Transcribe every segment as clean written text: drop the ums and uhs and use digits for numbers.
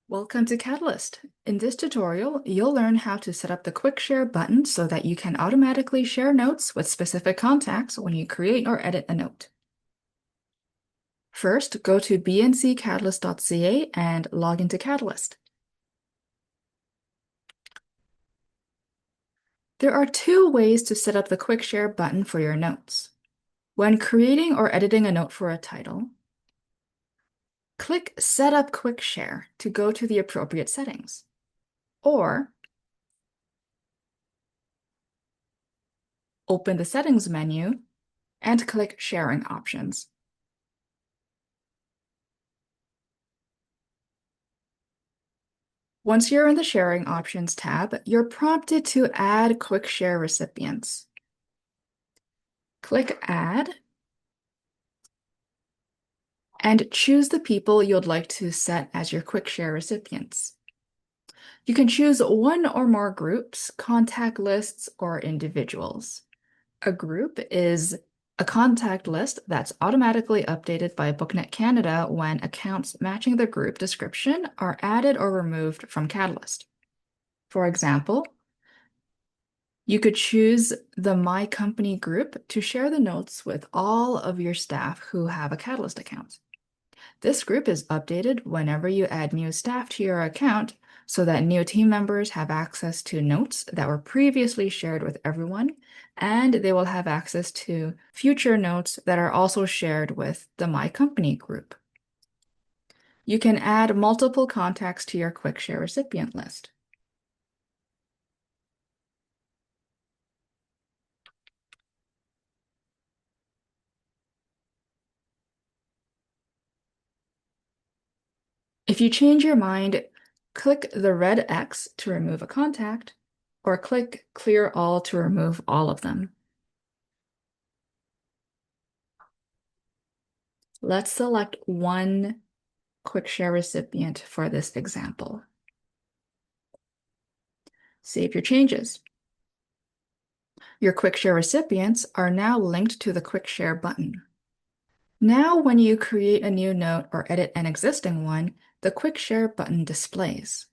Welcome to CataList. In this tutorial, you'll learn how to set up the Quick Share button so that you can automatically share notes with specific contacts when you create or edit a note. First, go to bnccatalyst.ca and log into CataList. There are two ways to set up the Quick Share button for your notes. When creating or editing a note for a title, click Set up Quick Share to go to the appropriate settings. Or open the Settings menu and click Sharing Options. Once you're in the Sharing Options tab, you're prompted to add Quick Share recipients. Click Add and choose the people you'd like to set as your Quick Share recipients. You can choose one or more groups, contact lists, or individuals. A group is a contact list that's automatically updated by Booknet Canada when accounts matching the group description are added or removed from CataList. For example, you could choose the My Company group to share the notes with all of your staff who have a CataList account. This group is updated whenever you add new staff to your account so that new team members have access to notes that were previously shared with everyone, and they will have access to future notes that are also shared with the My Company group. You can add multiple contacts to your Quick Share recipient list. If you change your mind, click the red X to remove a contact, or click Clear All to remove all of them. Let's select one Quick Share recipient for this example. Save your changes. Your Quick Share recipients are now linked to the Quick Share button. Now, when you create a new note or edit an existing one, the Quick Share button displays.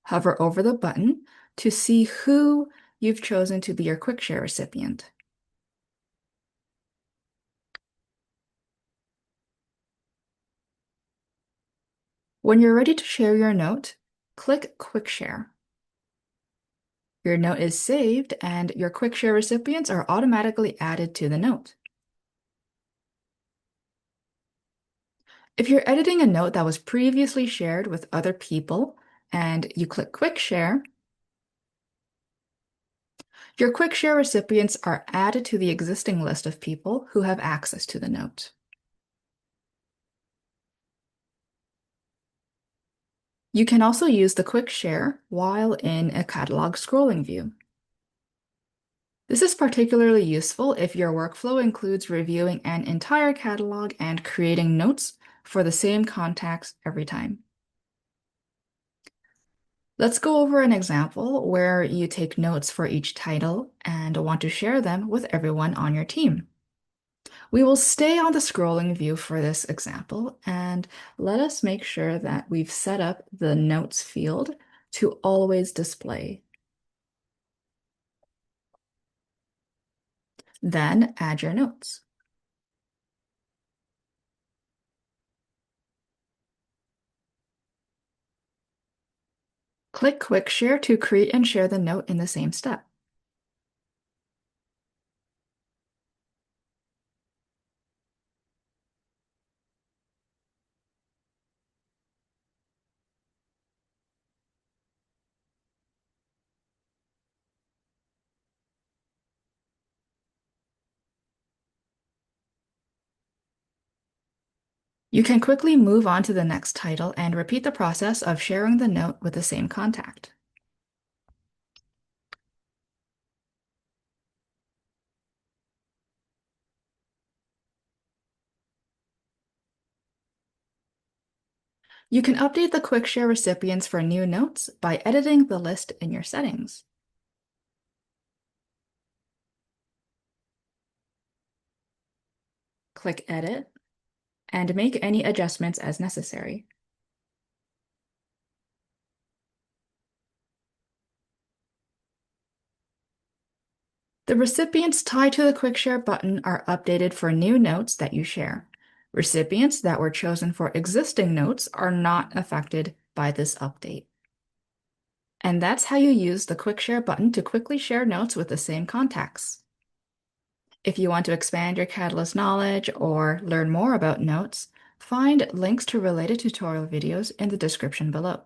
Hover over the button to see who you've chosen to be your Quick Share recipient. When you're ready to share your note, click Quick Share. Your note is saved and your Quick Share recipients are automatically added to the note. If you're editing a note that was previously shared with other people and you click Quick Share, your Quick Share recipients are added to the existing list of people who have access to the note. You can also use the Quick Share while in a catalog scrolling view. This is particularly useful if your workflow includes reviewing an entire catalog and creating notes for the same contacts every time. Let's go over an example where you take notes for each title and want to share them with everyone on your team. We will stay on the scrolling view for this example, and let us make sure that we've set up the notes field to always display. Then add your notes. Click Quick Share to create and share the note in the same step. You can quickly move on to the next title and repeat the process of sharing the note with the same contact. You can update the Quick Share recipients for new notes by editing the list in your settings. Click Edit and make any adjustments as necessary. The recipients tied to the Quick Share button are updated for new notes that you share. Recipients that were chosen for existing notes are not affected by this update. And that's how you use the Quick Share button to quickly share notes with the same contacts. If you want to expand your CataList knowledge or learn more about notes, find links to related tutorial videos in the description below.